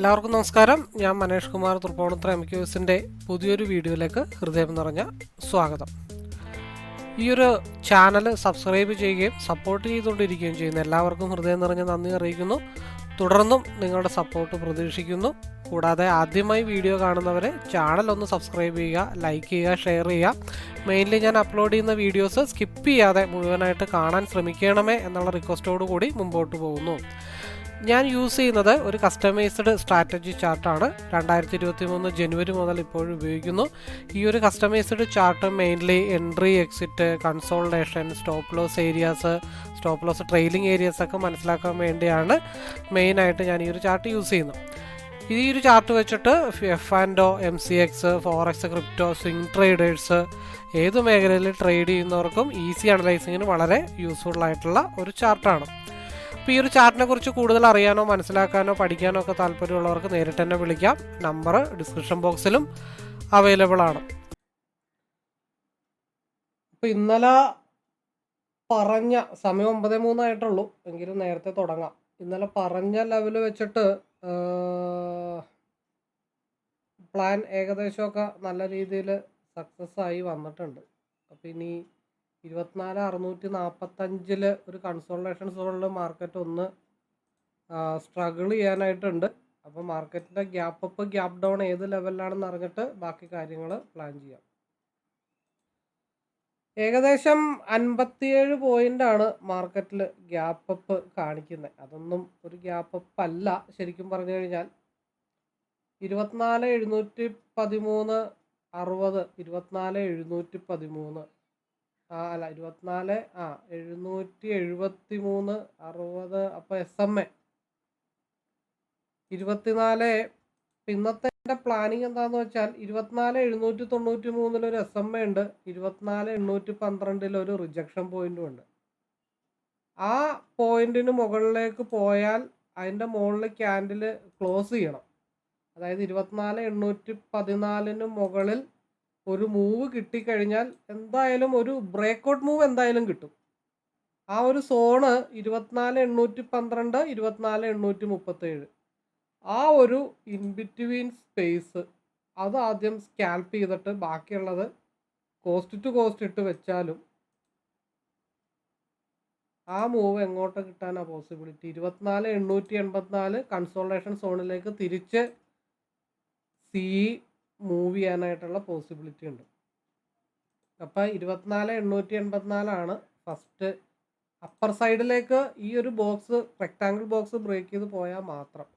എല്ലാവർക്കും നമസ്കാരം. ഞാൻ മനേഷ് കുമാർ തൃപ്പൂണിത്തുറ MQSന്റെ പുതിയൊരു വീഡിയോയിലേക്ക് ഹൃദയം നിറഞ്ഞ സ്വാഗതം. ഈ ഒരു ചാനൽ സബ്സ്ക്രൈബ് ചെയ്യുകയും സപ്പോർട്ട് ചെയ്തുകൊണ്ടിരിക്കുകയും ചെയ്യുന്ന എല്ലാവർക്കും ഹൃദയം നിറഞ്ഞ നന്ദി അറിയിക്കുന്നു. തുടർന്നും നിങ്ങളുടെ സപ്പോർട്ട് പ്രതീക്ഷിക്കുന്നു. കൂടാതെ ആദ്യമായി വീഡിയോ കാണുന്നവരെ ചാനൽ ഒന്ന് സബ്സ്ക്രൈബ് ചെയ്യുക, ലൈക്ക് ചെയ്യുക, ഷെയർ ചെയ്യുക. മെയിൻലി ഞാൻ അപ്ലോഡ് ചെയ്യുന്ന വീഡിയോസ് സ്കിപ്പ് ചെയ്യാതെ മുഴുവനായിട്ട് കാണാൻ ശ്രമിക്കണമേ എന്നുള്ള റിക്വസ്റ്റോടു കൂടി മുമ്പോട്ട് പോകുന്നു. ഞാൻ യൂസ് ചെയ്യുന്നത് ഒരു കസ്റ്റമൈസ്ഡ് സ്ട്രാറ്റജി ചാർട്ടാണ്. 2023 ജനുവരി മുതൽ ഇപ്പോഴും ഉപയോഗിക്കുന്നു. ഈ ഒരു customised chart mainly entry, exit, consultation, stop loss areas, stop loss trailing areas ഒക്കെ മനസ്സിലാക്കാൻ വേണ്ടിയാണ് മെയിനായിട്ട് ഞാൻ ഈ ഒരു ചാർട്ട് യൂസ് ചെയ്യുന്നത്. ഈ ഒരു ചാർട്ട് വെച്ചിട്ട് F&O, MCX, forex, crypto, swing traders ഏത് മേഖലയിൽ ട്രേഡ് ചെയ്യുന്നവർക്കും ഈസി അനലൈസിങ്ങിന് വളരെ യൂസ്ഫുൾ ആയിട്ടുള്ള ഒരു ചാർട്ടാണ്. അപ്പോൾ ഈ ഒരു ചാർട്ടിനെ കുറിച്ച് കൂടുതൽ അറിയാനോ മനസ്സിലാക്കാനോ പഠിക്കാനോ ഒക്കെ താല്പര്യമുള്ളവർക്ക് നേരിട്ട് തന്നെ വിളിക്കാം. നമ്പർ ഡിസ്ക്രിപ്ഷൻ ബോക്സിലും അവൈലബിൾ ആണ്. അപ്പോൾ ഇന്നലെ പറഞ്ഞ സമയം 9:03 ആയിട്ടുള്ളൂ, എങ്കിലും നേരത്തെ തുടങ്ങാം. ഇന്നലെ പറഞ്ഞ ലെവൽ വെച്ചിട്ട് പ്ലാൻ ഏകദേശമൊക്കെ നല്ല രീതിയിൽ സക്സസ് ആയി വന്നിട്ടുണ്ട്. അപ്പോൾ ഇനി 24,645 ഒരു കൺസോൾട്ടേഷൻ സോണിൽ മാർക്കറ്റ് ഒന്ന് സ്ട്രഗിൾ ചെയ്യാനായിട്ടുണ്ട്. അപ്പോൾ മാർക്കറ്റിൻ്റെ ഗ്യാപ്പ് അപ്പ് ഗ്യാപ്പ് ഡൗൺ ഏത് ലെവലിലാണെന്ന് അറിഞ്ഞിട്ട് ബാക്കി കാര്യങ്ങൾ പ്ലാൻ ചെയ്യാം. ഏകദേശം 57 പോയിൻ്റാണ് മാർക്കറ്റിൽ ഗ്യാപ്പ് അപ്പ് കാണിക്കുന്നത്. അതൊന്നും ഒരു ഗ്യാപ്പ് അപ്പ് അല്ല. ശരിക്കും പറഞ്ഞു കഴിഞ്ഞാൽ 24,713 60 24,713 അല്ല 773 60. അപ്പോൾ SMA 24. ഇന്നത്തെ പ്ലാനിങ് എന്താണെന്ന് വെച്ചാൽ 24,793 ഒരു SMA ഉണ്ട്, 24,812 ഒരു റിജക്ഷൻ പോയിന്റും ഉണ്ട്. ആ പോയിന്റിന് മുകളിലേക്ക് പോയാൽ അതിൻ്റെ മുകളിൽ ക്യാൻഡിൽ ക്ലോസ് ചെയ്യണം. അതായത് 24,814 മുകളിൽ ഒരു മൂവ് കിട്ടിക്കഴിഞ്ഞാൽ എന്തായാലും ഒരു ബ്രേക്ക്ഔട്ട് മൂവ് എന്തായാലും കിട്ടും. ആ ഒരു സോണ് 24,812 24,837 ആ ഒരു ഇൻ ബിറ്റ്വീൻ സ്പേസ് അത് ആദ്യം സ്കാൽപ്പ് ചെയ്തിട്ട് ബാക്കിയുള്ളത് കോസ്റ്റ് ടു കോസ്റ്റ് ഇട്ട് വെച്ചാലും ആ മൂവ് എങ്ങോട്ട് കിട്ടാനാണ് പോസിബിലിറ്റി? 24,884 കൺസോൾട്ടേഷൻ സോണിലേക്ക് തിരിച്ച് മൂവ് ചെയ്യാനായിട്ടുള്ള പോസിബിലിറ്റി ഉണ്ട്. അപ്പോൾ 24,884 ഫസ്റ്റ് അപ്പർ സൈഡിലേക്ക് ഈ ഒരു ബോക്സ് റെക്ടാങ്കിൾ ബോക്സ് ബ്രേക്ക് ചെയ്ത് പോയാൽ മാത്രം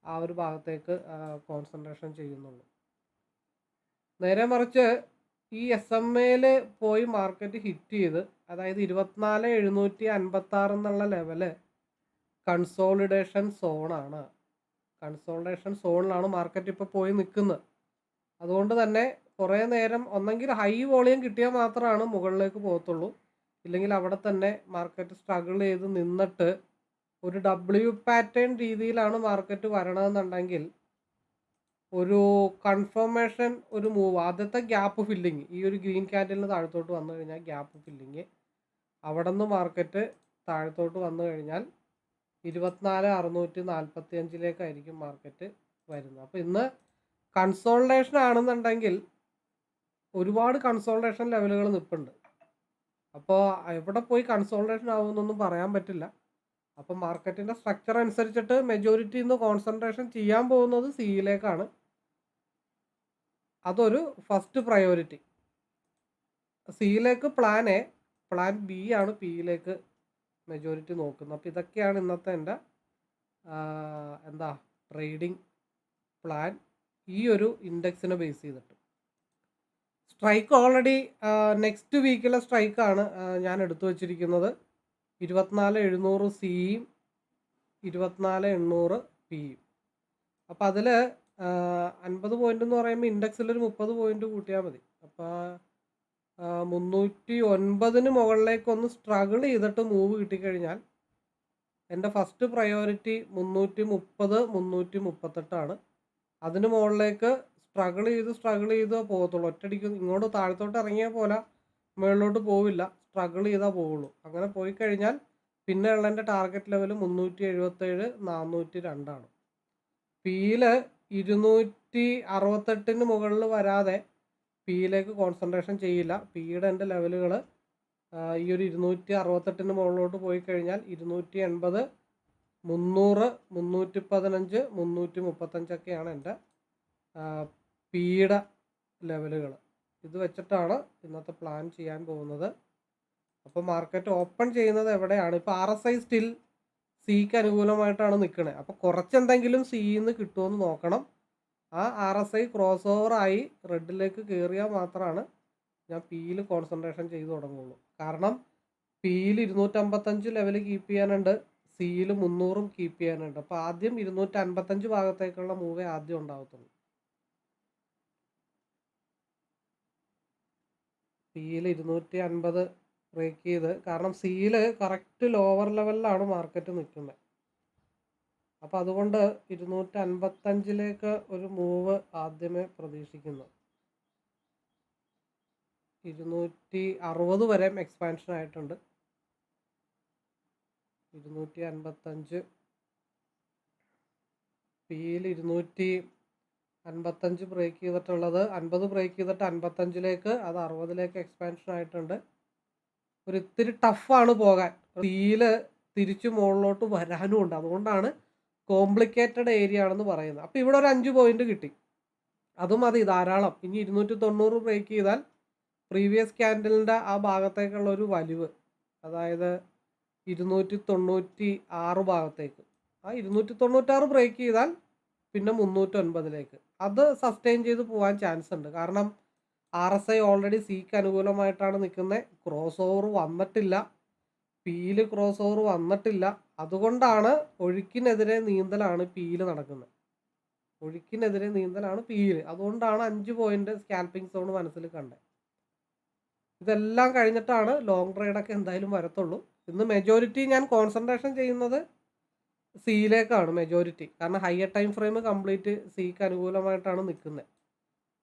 ആ ഒരു ഭാഗത്തേക്ക് കോൺസെൻട്രേഷൻ ചെയ്യുന്നുള്ളൂ. നേരെ മറിച്ച് ഈ SMA പോയി മാർക്കറ്റ് ഹിറ്റ് ചെയ്ത്, അതായത് 24,756 എന്നുള്ള ലെവല് കൺസോളിഡേഷൻ സോണാണ്. കൺസോളിഡേഷൻ സോണിലാണ് മാർക്കറ്റ് ഇപ്പോൾ പോയി നിൽക്കുന്നത്. അതുകൊണ്ട് തന്നെ കുറേ നേരം ഒന്നെങ്കിൽ ഹൈ വോളിയം കിട്ടിയാൽ മാത്രമാണ് മുകളിലേക്ക് പോകത്തുള്ളൂ. ഇല്ലെങ്കിൽ അവിടെ തന്നെ മാർക്കറ്റ് സ്ട്രഗിൾ ചെയ്ത് നിന്നിട്ട് ഒരു W പാറ്റേൺ രീതിയിലാണ് മാർക്കറ്റ് വരണമെന്നുണ്ടെങ്കിൽ ഒരു കൺഫർമേഷൻ, ഒരു മൂവ്, ആദ്യത്തെ ഗ്യാപ്പ് ഫില്ലിങ്, ഈ ഒരു ഗ്രീൻ ക്യാൻഡിലിന് താഴത്തോട്ട് വന്നു കഴിഞ്ഞാൽ ഗ്യാപ്പ് ഫില്ലിങ്, അവിടെ നിന്ന് മാർക്കറ്റ് താഴത്തോട്ട് വന്നു കഴിഞ്ഞാൽ 24,645 മാർക്കറ്റ് വരുന്നത്. അപ്പോൾ ഇന്ന് കൺസോൾട്ടേഷൻ ആണെന്നുണ്ടെങ്കിൽ ഒരുപാട് കൺസോൾട്ടേഷൻ ലെവലുകൾ നിൽപ്പുണ്ട്. അപ്പോൾ എവിടെ പോയി കൺസോൾട്ടേഷൻ ആവുമെന്നൊന്നും പറയാൻ പറ്റില്ല. അപ്പോൾ മാർക്കറ്റിൻ്റെ സ്ട്രക്ചർ അനുസരിച്ചിട്ട് മെജോറിറ്റി ഇന്ന് കോൺസെൻട്രേഷൻ ചെയ്യാൻ പോകുന്നത് സിയിലേക്കാണ്. അതൊരു ഫസ്റ്റ് പ്രയോറിറ്റി. സിയിലേക്ക് പ്ലാൻ എ, പ്ലാൻ ബി ആണ് പിയിലേക്ക് മെജോറിറ്റി നോക്കുന്നത്. അപ്പോൾ ഇതൊക്കെയാണ് ഇന്നത്തെ എൻ്റെ ട്രേഡിംഗ് പ്ലാൻ ഈ ഒരു ഇൻഡെക്സിനെ ബേസ് ചെയ്തിട്ട്. സ്ട്രൈക്ക് ഓൾറെഡി നെക്സ്റ്റ് വീക്കിലെ സ്ട്രൈക്കാണ് ഞാൻ എടുത്തു വച്ചിരിക്കുന്നത്. 24,700 സിയും 24,800 പിയും. അപ്പോൾ അതിൽ 50 പോയിൻ്റ് എന്ന് പറയുമ്പോൾ ഇൻഡെക്സിലൊരു 30 പോയിൻ്റ് കൂട്ടിയാൽ മതി. അപ്പോൾ 309 മുകളിലേക്കൊന്ന് സ്ട്രഗിൾ ചെയ്തിട്ട് മൂവ് കിട്ടിക്കഴിഞ്ഞാൽ എൻ്റെ ഫസ്റ്റ് പ്രയോറിറ്റി 330 338 അതിന് മുകളിലേക്ക് സ്ട്രഗിൾ ചെയ്ത് പോകത്തുള്ളൂ. ഒറ്റയടിക്ക് ഇങ്ങോട്ട് താഴത്തോട്ട് ഇറങ്ങിയ പോലെ മുകളിലോട്ട് പോവില്ല, സ്ട്രഗിൾ ചെയ്താൽ പോവുള്ളൂ. അങ്ങനെ പോയി കഴിഞ്ഞാൽ പിന്നെ ഉള്ള എൻ്റെ ടാർഗറ്റ് ലെവൽ 377 402 പിയില് 268 മുകളിൽ വരാതെ പിയിലേക്ക് കോൺസെൻട്രേഷൻ ചെയ്യില്ല. പിയുടെ എൻ്റെ ലെവലുകൾ ഈ ഒരു 268 മുകളിലോട്ട് പോയി കഴിഞ്ഞാൽ 280, 300, 315, 335 എൻ്റെ പിയുടെ ലെവലുകൾ. ഇത് വെച്ചിട്ടാണ് ഇന്നത്തെ പ്ലാൻ ചെയ്യാൻ പോകുന്നത്. അപ്പോൾ മാർക്കറ്റ് ഓപ്പൺ ചെയ്യുന്നത് എവിടെയാണ്? ഇപ്പോൾ RSI സ്റ്റിൽ സിക്ക് അനുകൂലമായിട്ടാണ് നിൽക്കുന്നത്. അപ്പോൾ കുറച്ചെന്തെങ്കിലും സിയിൽ നിന്ന് കിട്ടുമെന്ന് നോക്കണം. ആ RSI ക്രോസ് ഓവറായി റെഡിലേക്ക് കയറിയാൽ മാത്രമാണ് ഞാൻ പിയിൽ കോൺസെൻട്രേഷൻ ചെയ്ത് തുടങ്ങുള്ളൂ. കാരണം പിയിൽ 255 ലെവൽ കീപ്പ് ചെയ്യാനുണ്ട്, സിയിൽ 300 കീപ്പ് ചെയ്യാനുണ്ട്. അപ്പോൾ ആദ്യം 255 ഭാഗത്തേക്കുള്ള മൂവേ ആദ്യം ഉണ്ടാകത്തുള്ളൂ. പിയിൽ 250 ബ്രേക്ക് ചെയ്ത്, കാരണം സിയിൽ കറക്റ്റ് ലോവർ ലെവലിലാണ് മാർക്കറ്റ് നിൽക്കുന്നത്. അപ്പോൾ അതുകൊണ്ട് 255 ഒരു മൂവ് ആദ്യമേ പ്രതീക്ഷിക്കുന്നു. 260 വരെ എക്സ്പാൻഷൻ ആയിട്ടുണ്ട്. 255 പിയിൽ 255 ബ്രേക്ക് ചെയ്തിട്ടുള്ളത് 50 ബ്രേക്ക് ചെയ്തിട്ട് 55 അത് 60 എക്സ്പാൻഷൻ ആയിട്ടുണ്ട്. ഒരു ഇത്തിരി ടഫാണ് പോകാൻ. പിയിൽ തിരിച്ചു മുകളിലോട്ട് വരാനും ഉണ്ട്. അതുകൊണ്ടാണ് കോംപ്ലിക്കേറ്റഡ് ഏരിയ ആണെന്ന് പറയുന്നത്. അപ്പോൾ ഇവിടെ ഒരു 5 പോയിന്റ് കിട്ടി, അതും മതി, ധാരാളം. ഇനി 290 ബ്രേക്ക് ചെയ്താൽ പ്രീവിയസ് ക്യാൻഡലിൻ്റെ ആ ഭാഗത്തേക്കുള്ള ഒരു വലിവ്, അതായത് 296 ഭാഗത്തേക്ക്, ആ 296 ബ്രേക്ക് ചെയ്താൽ പിന്നെ 309 അത് സസ്റ്റെയിൻ ചെയ്ത് പോകാൻ ചാൻസ് ഉണ്ട്. കാരണം RSI ഓൾറെഡി സിക്ക് അനുകൂലമായിട്ടാണ് നിൽക്കുന്നത്. ക്രോസ് ഓവർ വന്നിട്ടില്ല, പിയിൽ ക്രോസ് ഓവർ വന്നിട്ടില്ല. അതുകൊണ്ടാണ് ഒഴുക്കിനെതിരെ നീന്തലാണ് പിയിൽ നടക്കുന്നത്. ഒഴുക്കിനെതിരെ നീന്തലാണ് പിയിൽ. അതുകൊണ്ടാണ് 5 പോയിന്റ് സ്കാൽപ്പിംഗ് സോൺ മനസ്സിൽ കണ്ടത്. ഇതെല്ലാം കഴിഞ്ഞിട്ടാണ് ലോങ് ട്രേഡൊക്കെ എന്തായാലും വരത്തുള്ളൂ. ഇന്ന് മെജോറിറ്റി ഞാൻ കോൺസെൻട്രേഷൻ ചെയ്യുന്നത് സിയിലേക്കാണ് മെജോറിറ്റി. കാരണം ഹയർ ടൈം ഫ്രെയിം കംപ്ലീറ്റ് സിക്ക് അനുകൂലമായിട്ടാണ് നിൽക്കുന്നത്.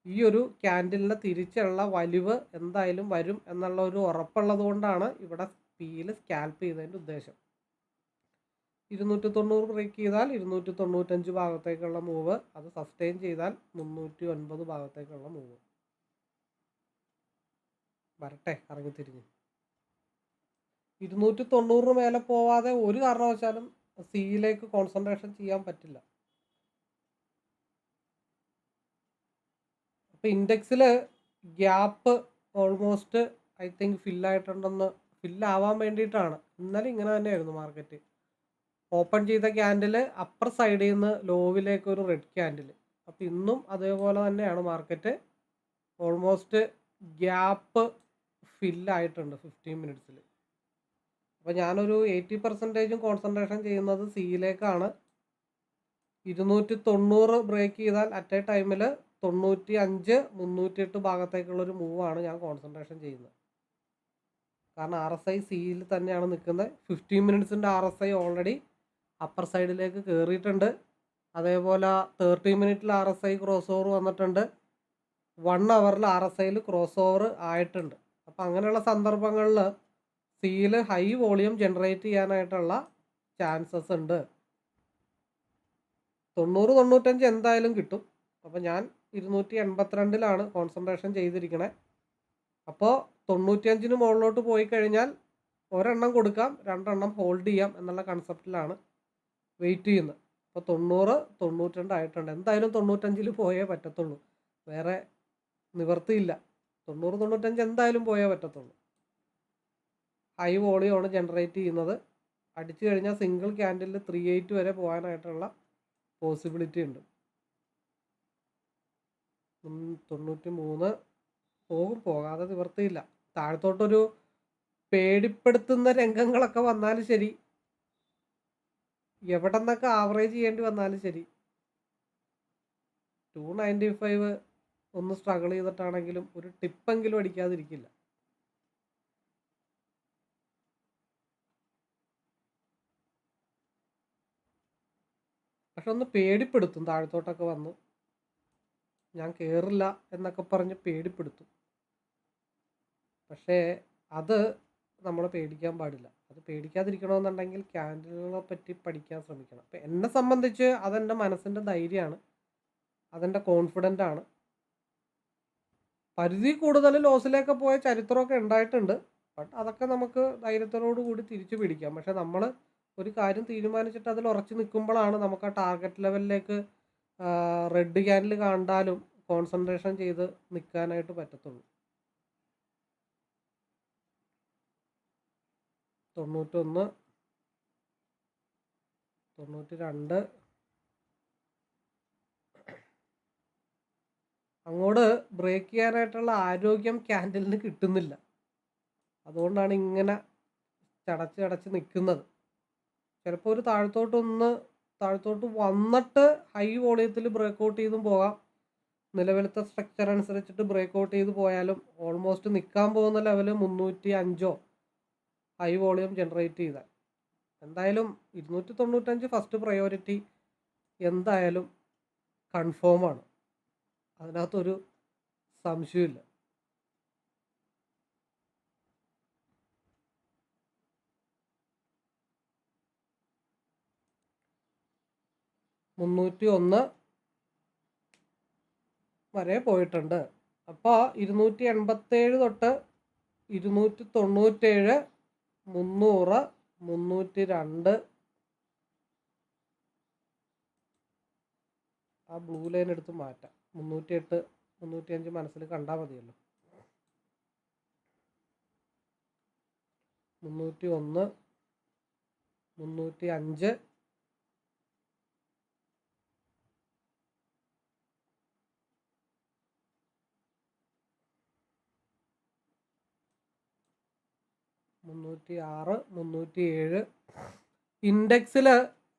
ഈ ഒരു ക്യാൻഡിലിൻ്റെ തിരിച്ചുള്ള വലിവ് എന്തായാലും വരും എന്നുള്ള ഒരു ഉറപ്പുള്ളത് കൊണ്ടാണ് ഇവിടെ പിയിൽ സ്കാൽപ്പ് ചെയ്തതിൻ്റെ ഉദ്ദേശം. 290 ബ്രേക്ക് ചെയ്താൽ 295 ഭാഗത്തേക്കുള്ള മൂവ്, അത് സസ്റ്റെയിൻ ചെയ്താൽ 309 ഭാഗത്തേക്കുള്ള മൂവ് വരട്ടെ ഇറങ്ങി തിരിഞ്ഞ്. 290 മേലെ പോവാതെ ഒരു കാരണവശാലും സിയിലേക്ക് കോൺസെൻട്രേഷൻ ചെയ്യാൻ പറ്റില്ല. അപ്പോൾ ഇൻഡെക്സിൽ ഗ്യാപ്പ് ഓൾമോസ്റ്റ് ഐ തിങ്ക് ഫില്ലായിട്ടുണ്ടെന്ന്, ഫില്ലാവാൻ വേണ്ടിയിട്ടാണ്. ഇന്നലെ ഇങ്ങനെ തന്നെയായിരുന്നു മാർക്കറ്റ്. ഓപ്പൺ ചെയ്ത ക്യാൻഡിൽ അപ്പർ സൈഡിൽ നിന്ന് ലോവിലേക്ക് ഒരു റെഡ് ക്യാൻഡിൽ. അപ്പോൾ ഇന്നും അതേപോലെ തന്നെയാണ് മാർക്കറ്റ്. ഓൾമോസ്റ്റ് ഗ്യാപ്പ് ഫില്ലായിട്ടുണ്ട് 15 മിനിറ്റ്സിൽ. അപ്പോൾ ഞാനൊരു 80% കോൺസെൻട്രേഷൻ ചെയ്യുന്നത് സിയിലേക്കാണ്. 290 ബ്രേക്ക് ചെയ്താൽ അറ്റ് എ ടൈമിൽ 95, 308 ഭാഗത്തേക്കുള്ളൊരു മൂവാണ് ഞാൻ കോൺസെൻട്രേഷൻ ചെയ്യുന്നത്. കാരണം RSI സിയിൽ തന്നെയാണ് നിൽക്കുന്നത്. 15 മിനിറ്റ്സിൻ്റെ RSI ഓൾറെഡി അപ്പർ സൈഡിലേക്ക് കയറിയിട്ടുണ്ട്. അതേപോലെ 30 മിനിറ്റിൽ RSI ക്രോസ് ഓവർ വന്നിട്ടുണ്ട്. 1 അവറിൽ RSIയിൽ ക്രോസ് ഓവർ ആയിട്ടുണ്ട്. അപ്പോൾ അങ്ങനെയുള്ള സന്ദർഭങ്ങളിൽ സിയിൽ ഹൈ വോളിയം ജനറേറ്റ് ചെയ്യാനായിട്ടുള്ള ചാൻസസ് ഉണ്ട്. 90, 95 എന്തായാലും കിട്ടും. അപ്പോൾ ഞാൻ 282 കോൺസെൻട്രേഷൻ ചെയ്തിരിക്കണേ. അപ്പോൾ 95 മുകളിലോട്ട് പോയി കഴിഞ്ഞാൽ ഒരെണ്ണം കൊടുക്കാം, 2 ഹോൾഡ് ചെയ്യാം എന്നുള്ള കൺസെപ്റ്റിലാണ് വെയിറ്റ് ചെയ്യുന്നത്. അപ്പോൾ 90, 92 ആയിട്ടുണ്ട്. എന്തായാലും 95 പോയേ പറ്റത്തുള്ളൂ, വേറെ നിവർത്തിയില്ല. 90, 95 എന്തായാലും പോയേ പറ്റത്തുള്ളൂ. ഹൈ വോളിയമാണ് ജനറേറ്റ് ചെയ്യുന്നത്. അടിച്ചു കഴിഞ്ഞാൽ സിംഗിൾ ക്യാൻഡിലിൽ 380 വരെ പോകാനായിട്ടുള്ള പോസിബിലിറ്റി ഉണ്ട്. 93 പോകും, പോകാതെ നിവർത്തിയില്ല. താഴത്തോട്ടൊരു പേടിപ്പെടുത്തുന്ന രംഗങ്ങളൊക്കെ വന്നാലും ശരി, എവിടെ നിന്നൊക്കെ ആവറേജ് ചെയ്യേണ്ടി വന്നാലും ശരി, 295 ഒന്ന് സ്ട്രഗിൾ ചെയ്തിട്ടാണെങ്കിലും ഒരു ടിപ്പെങ്കിലും അടിക്കാതിരിക്കില്ല. പക്ഷെ ഒന്ന് പേടിപ്പെടുത്തും, താഴത്തോട്ടൊക്കെ വന്ന് ഞാൻ കയറില്ല എന്നൊക്കെ പറഞ്ഞ് പേടിപ്പെടുത്തും. പക്ഷേ അത് നമ്മൾ പേടിക്കാൻ പാടില്ല. അത് പേടിക്കാതിരിക്കണമെന്നുണ്ടെങ്കിൽ ക്യാൻഡിലുകളെ പറ്റി പഠിക്കാൻ ശ്രമിക്കണം. അപ്പം എന്നെ സംബന്ധിച്ച് അതെൻ്റെ മനസ്സിൻ്റെ ധൈര്യമാണ്, അതെൻ്റെ കോൺഫിഡൻ്റ് ആണ്. പരിധി കൂടുതൽ ലോസിലേക്ക് പോയ ചരിത്രമൊക്കെ ഉണ്ടായിട്ടുണ്ട്. ബട്ട് അതൊക്കെ നമുക്ക് ധൈര്യത്തോടു കൂടി തിരിച്ചു പിടിക്കാം. പക്ഷെ നമ്മൾ ഒരു കാര്യം തീരുമാനിച്ചിട്ട് അതിൽ ഉറച്ചു നിൽക്കുമ്പോഴാണ് നമുക്ക് ആ ടാർഗറ്റ് ലെവലിലേക്ക് റെഡ് ക്യാൻഡിൽ കണ്ടാലും കോൺസെൻട്രേഷൻ ചെയ്ത് നിൽക്കാനായിട്ട് പറ്റത്തുള്ളൂ. 91, 92 അങ്ങോട്ട് ബ്രേക്ക് ചെയ്യാനായിട്ടുള്ള ആരോഗ്യം ക്യാൻഡിലിന് കിട്ടുന്നില്ല. അതുകൊണ്ടാണ് ഇങ്ങനെ ചടച്ച് നിൽക്കുന്നത്. ചിലപ്പോൾ ഒരു താഴത്തോട്ട് വന്നിട്ട് ഹൈ വോളിയത്തിൽ ബ്രേക്ക് ഔട്ട് ചെയ്തും പോകാം. നിലവിലത്തെ സ്ട്രക്ചർ അനുസരിച്ചിട്ട് ബ്രേക്ക് ഔട്ട് ചെയ്ത് പോയാലും ഓൾമോസ്റ്റ് നിൽക്കാൻ പോകുന്ന ലെവല് 305 ഹൈ വോളിയം ജനറേറ്റ് ചെയ്താൽ എന്തായാലും 295 ഫസ്റ്റ് പ്രയോറിറ്റി എന്തായാലും കൺഫേമാണ്. അതിനകത്തൊരു സംശയമില്ല. $301 വരെ പോയിട്ടുണ്ട്. അപ്പോൾ 287 തൊട്ട് 297, 300, 302 ആ ബ്ലൂ ലൈൻ എടുത്ത് മാറ്റാം. 308, 305 മനസ്സിൽ കണ്ടാൽ മതിയല്ലോ. 301, 305, 306, 307. ഇൻഡെക്സിൽ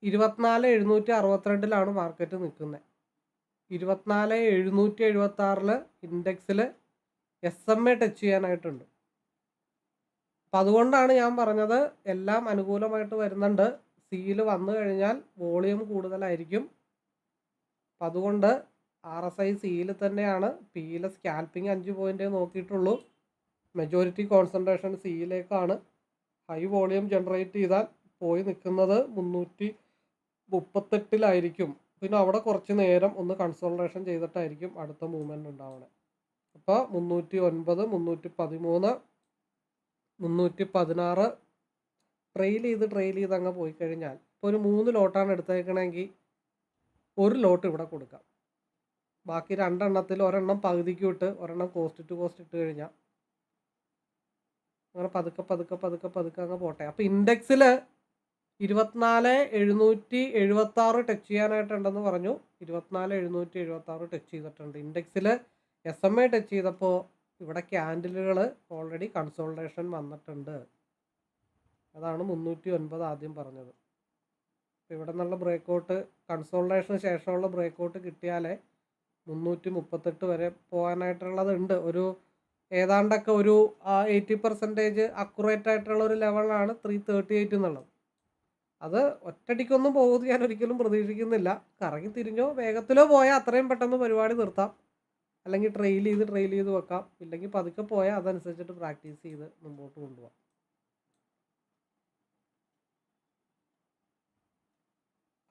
24,762 മാർക്കറ്റ് നിൽക്കുന്നത്. 24,776 ഇൻഡെക്സിൽ SMA ടച്ച് ചെയ്യാനായിട്ടുണ്ട്. അപ്പം അതുകൊണ്ടാണ് ഞാൻ പറഞ്ഞത് എല്ലാം അനുകൂലമായിട്ട് വരുന്നുണ്ട്. സിയിൽ വന്നു കഴിഞ്ഞാൽ വോളിയം കൂടുതലായിരിക്കും. അപ്പം അതുകൊണ്ട് RSI സിയിൽ തന്നെയാണ്. പിയിൽ സ്കാൽപ്പിംഗ് 5 പോയിൻ്റേ നോക്കിയിട്ടുള്ളൂ. മെജോറിറ്റി കോൺസെൻട്രേഷൻ സിയിലേക്കാണ്. ഹൈ വോളിയം ജനറേറ്റ് ചെയ്താൽ പോയി നിൽക്കുന്നത് 338 പിന്നെ അവിടെ കുറച്ച് നേരം ഒന്ന് കൺസോൾട്ടേഷൻ ചെയ്തിട്ടായിരിക്കും അടുത്ത മൂവ്മെൻറ്റ് ഉണ്ടാവുന്നത്. അപ്പോൾ 309, 313, 316 ട്രെയിൽ ചെയ്ത് അങ്ങ് പോയി കഴിഞ്ഞാൽ ഇപ്പോൾ ഒരു 3 ലോട്ടാണ് എടുത്തേക്കണമെങ്കിൽ ഒരു ലോട്ട് ഇവിടെ കൊടുക്കാം. ബാക്കി 2 എണ്ണത്തിൽ ഒരെണ്ണം പകുതിക്ക് വിട്ട് ഒരെണ്ണം കോസ്റ്റ് ടു കോസ്റ്റ് ഇട്ട് കഴിഞ്ഞാൽ അങ്ങനെ പതുക്കെ അങ്ങ് പോട്ടെ. അപ്പോൾ ഇൻഡെക്സിൽ 24,776 ടച്ച് ചെയ്യാനായിട്ടുണ്ടെന്ന് പറഞ്ഞു. 24,776 ടച്ച് ചെയ്തിട്ടുണ്ട്. ഇൻഡെക്സിൽ SMA ടച്ച് ചെയ്തപ്പോൾ ഇവിടെ ക്യാൻഡിലുകൾ ഓൾറെഡി കൺസോൾട്ടേഷൻ വന്നിട്ടുണ്ട്. അതാണ് 309 ആദ്യം പറഞ്ഞത്. അപ്പോൾ ഇവിടെ നിന്നുള്ള ബ്രേക്കൗട്ട് കൺസോൾട്ടേഷന് ശേഷമുള്ള ബ്രേക്കൗട്ട് കിട്ടിയാലേ 338 വരെ പോകാനായിട്ടുള്ളതുണ്ട്. ഒരു ഏതാണ്ടൊക്കെ ഒരു 80% അക്യുറേറ്റ് ആയിട്ടുള്ള ഒരു ലെവലാണ് 338 എന്നുള്ളത്. അത് ഒറ്റടിക്കൊന്നും പോകുന്നത് ഞാൻ ഒരിക്കലും പ്രതീക്ഷിക്കുന്നില്ല. കറങ്ങി തിരിഞ്ഞോ വേഗത്തിലോ പോയാൽ അത്രയും പെട്ടെന്ന് പരിപാടി നിർത്താം. അല്ലെങ്കിൽ ട്രെയിൽ ചെയ്ത് വെക്കാം. ഇല്ലെങ്കിൽ പതുക്കെ പോയാൽ അതനുസരിച്ചിട്ട് പ്രാക്ടീസ് ചെയ്ത് മുമ്പോട്ട് കൊണ്ടുപോകാം.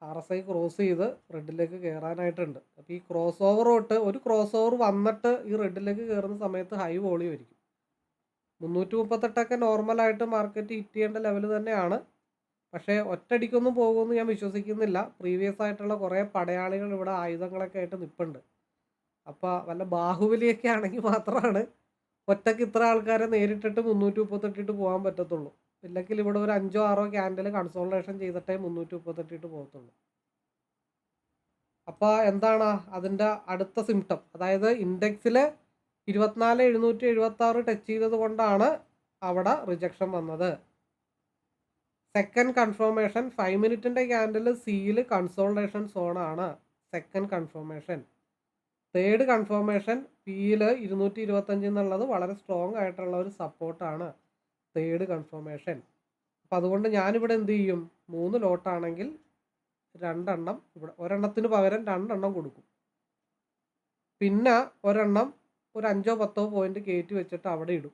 RSI ക്രോസ് ചെയ്ത് റെഡിലേക്ക് കയറാനായിട്ടുണ്ട്. അപ്പോൾ ഈ ക്രോസ് ഓവർ തൊട്ട് ഒരു ക്രോസ് ഓവർ വന്നിട്ട് ഈ റെഡിലേക്ക് കയറുന്ന സമയത്ത് ഹൈ വോളിയം ആയിരിക്കും. 338 നോർമലായിട്ട് മാർക്കറ്റ് ഹിറ്റ് ചെയ്യേണ്ട ലെവൽ തന്നെയാണ്. പക്ഷേ ഒറ്റടിക്കൊന്നും പോകുമെന്ന് ഞാൻ വിശ്വസിക്കുന്നില്ല. പ്രീവിയസ് ആയിട്ടുള്ള കുറേ പടയാളികൾ ഇവിടെ ആയുധങ്ങളൊക്കെ ആയിട്ട് നിൽപ്പുണ്ട്. അപ്പോൾ വല്ല ബാഹുബലിയൊക്കെ ആണെങ്കിൽ മാത്രമാണ് ഒറ്റയ്ക്ക് ഇത്ര ആൾക്കാരെ നേരിട്ടിട്ട് 338 പോകാൻ പറ്റത്തുള്ളൂ. ഇല്ലെങ്കിൽ ഇവിടെ ഒരു 5-6 ക്യാൻഡിൽ കൺസോൾട്ടേഷൻ ചെയ്തിട്ടേ 338 പോകത്തുള്ളൂ. അപ്പോൾ എന്താണ് അതിൻ്റെ അടുത്ത സിംറ്റം? അതായത് ഇൻഡെക്സിൽ 24,776 ടച്ച് ചെയ്തത് കൊണ്ടാണ് അവിടെ റിജക്ഷൻ വന്നത്. സെക്കൻഡ് കൺഫർമേഷൻ 5 മിനിറ്റിൻ്റെ ക്യാൻഡിൽ സിയിൽ കൺസോൾട്ടേഷൻ സോണാണ് സെക്കൻഡ് കൺഫർമേഷൻ. തേർഡ് കൺഫർമേഷൻ പിയിൽ 225 എന്നുള്ളത് വളരെ സ്ട്രോങ് ആയിട്ടുള്ള ഒരു സപ്പോർട്ടാണ് തേർഡ് കൺഫർമേഷൻ. അപ്പം അതുകൊണ്ട് ഞാനിവിടെ എന്ത് ചെയ്യും? 3 ലോട്ടാണെങ്കിൽ 2 എണ്ണം ഇവിടെ, ഒരെണ്ണത്തിന് പകരം 2 എണ്ണം കൊടുക്കും. പിന്നെ ഒരെണ്ണം ഒരു 5-10 പോയിന്റ് കയറ്റി വെച്ചിട്ട് അവിടെ ഇടും.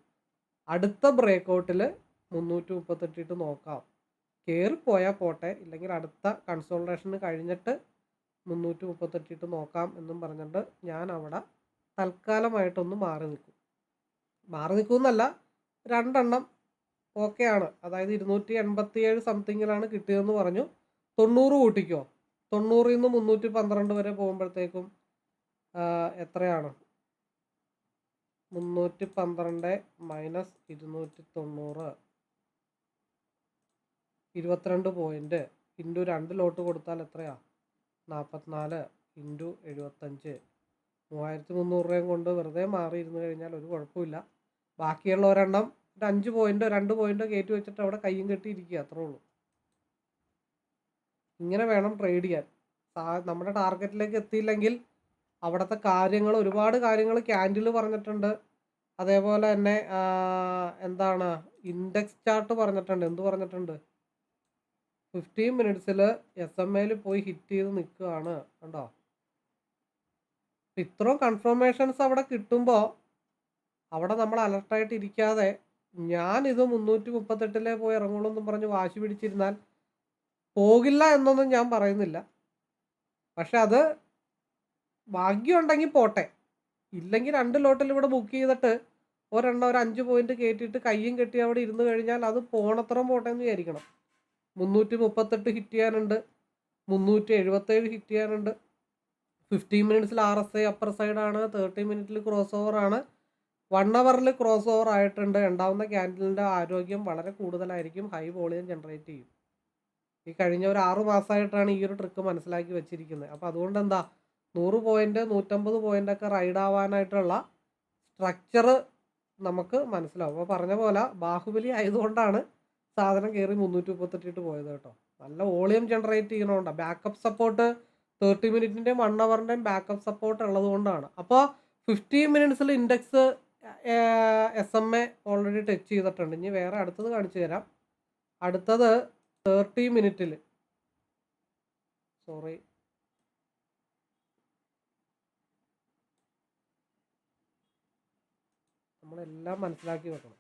അടുത്ത ബ്രേക്കൗട്ടിൽ 338 ഇട്ട് നോക്കാം. കയറിപ്പോയാൽ പോട്ടെ, ഇല്ലെങ്കിൽ അടുത്ത കൺസോൾട്ടേഷന് കഴിഞ്ഞിട്ട് 338 ഇട്ട് നോക്കാം എന്നും പറഞ്ഞിട്ട് ഞാൻ അവിടെ തൽക്കാലമായിട്ടൊന്ന് മാറി നിൽക്കുമെന്നല്ല, രണ്ടെണ്ണം ഓക്കെയാണ്. അതായത് 287 സംതിങ്ങിലാണ് കിട്ടിയതെന്ന് പറഞ്ഞു. 90 കൂട്ടിക്കോ. 90ൽ നിന്ന് 312 വരെ പോകുമ്പോഴത്തേക്കും എത്രയാണ്? 312 മൈനസ് 290, 22 പോയിന്റ് ഇൻറ്റു 2 ലോട്ട് കൊടുത്താൽ എത്രയാ? 44 ഇൻറ്റു 75. 3300 രൂപയും കൊണ്ട് വെറുതെ മാറിയിരുന്നു കഴിഞ്ഞാൽ ഒരു കുഴപ്പമില്ല. ബാക്കിയുള്ള ഒരെണ്ണം 5 പോയിന്റോ 2 പോയിന്റോ കയറ്റി വെച്ചിട്ട് അവിടെ കയ്യും കെട്ടിയിരിക്കുക, അത്രേ ഉള്ളൂ. ഇങ്ങനെ വേണം ട്രേഡ് ചെയ്യാൻ. നമ്മുടെ ടാർഗറ്റിലേക്ക് എത്തിയില്ലെങ്കിൽ അവിടുത്തെ കാര്യങ്ങൾ, ഒരുപാട് കാര്യങ്ങൾ ക്യാൻഡിൽ പറഞ്ഞിട്ടുണ്ട്. അതേപോലെ തന്നെ എന്താണ്, ഇൻഡെക്സ് ചാർട്ട് പറഞ്ഞിട്ടുണ്ട്. എന്ത് പറഞ്ഞിട്ടുണ്ട്? 15 മിനിറ്റ്സിൽ SMA പോയി ഹിറ്റ് ചെയ്ത് നിൽക്കുകയാണ്, കണ്ടോ? ഇത്രയും കൺഫർമേഷൻസ് അവിടെ കിട്ടുമ്പോൾ അവിടെ നമ്മൾ അലർട്ടായിട്ട് ഇരിക്കാതെ ഞാനിത് 338 പോയി ഇറങ്ങുള്ളൂ എന്നും പറഞ്ഞ് വാശി പിടിച്ചിരുന്നാൽ പോകില്ല എന്നൊന്നും ഞാൻ പറയുന്നില്ല. പക്ഷെ അത് ഭാഗ്യമുണ്ടെങ്കിൽ പോട്ടെ, ഇല്ലെങ്കിൽ 2 ലോട്ടിൽ ഇവിടെ ബുക്ക് ചെയ്തിട്ട് ഒരെണ്ണം ഒരു 5 പോയിന്റ് കയറ്റിയിട്ട് കയ്യും കെട്ടി അവിടെ ഇരുന്ന് കഴിഞ്ഞാൽ അത് പോണത്രം പോട്ടെ എന്ന് വിചാരിക്കണം. 338 ഹിറ്റ് ചെയ്യാനുണ്ട്, 377 ഹിറ്റ് ചെയ്യാനുണ്ട്. 15 മിനിറ്റ്സിൽ RSI അപ്പർ സൈഡാണ്, 30 മിനിറ്റിൽ ക്രോസ് ഓവർ ആണ്, 1 അവറിൽ ക്രോസ് ഓവർ ആയിട്ടുണ്ട്. ഉണ്ടാവുന്ന ക്യാൻഡിലിൻ്റെ ആരോഗ്യം വളരെ കൂടുതലായിരിക്കും, ഹൈ വോളിയം ജനറേറ്റ് ചെയ്യും. ഈ കഴിഞ്ഞ ഒരു 6 മാസമായിട്ടാണ് ഈ ഒരു ട്രിക്ക് മനസ്സിലാക്കി വെച്ചിരിക്കുന്നത്. അപ്പോൾ അതുകൊണ്ട് എന്താ, 100 പോയിന്റ് 150 പോയിൻ്റൊക്കെ റൈഡ് ആവാനായിട്ടുള്ള സ്ട്രക്ചർ നമുക്ക് മനസ്സിലാവും. അപ്പോൾ പറഞ്ഞ പോലെ ബാഹുബലി ആയതുകൊണ്ടാണ് സാധനം കയറി 338 പോയത് കേട്ടോ. നല്ല വോളിയം ജനറേറ്റ് ചെയ്യണോണ്ടാണ്. ബാക്കപ്പ് സപ്പോർട്ട് 30 മിനിറ്റിൻ്റെയും 1 അവറിൻ്റെയും ബാക്കപ്പ് സപ്പോർട്ട് ഉള്ളത് കൊണ്ടാണ്. അപ്പോൾ 15 മിനിറ്റ്സിൽ ഇൻഡെക്സ് SMA ഓൾറെഡി ടച്ച് ചെയ്തിട്ടുണ്ട്. ഇനി വേറെ അടുത്തത് കാണിച്ചു തരാം. അടുത്തത് 30 മിനിറ്റിൽ, നമ്മളെല്ലാം മനസ്സിലാക്കി വെക്കണം.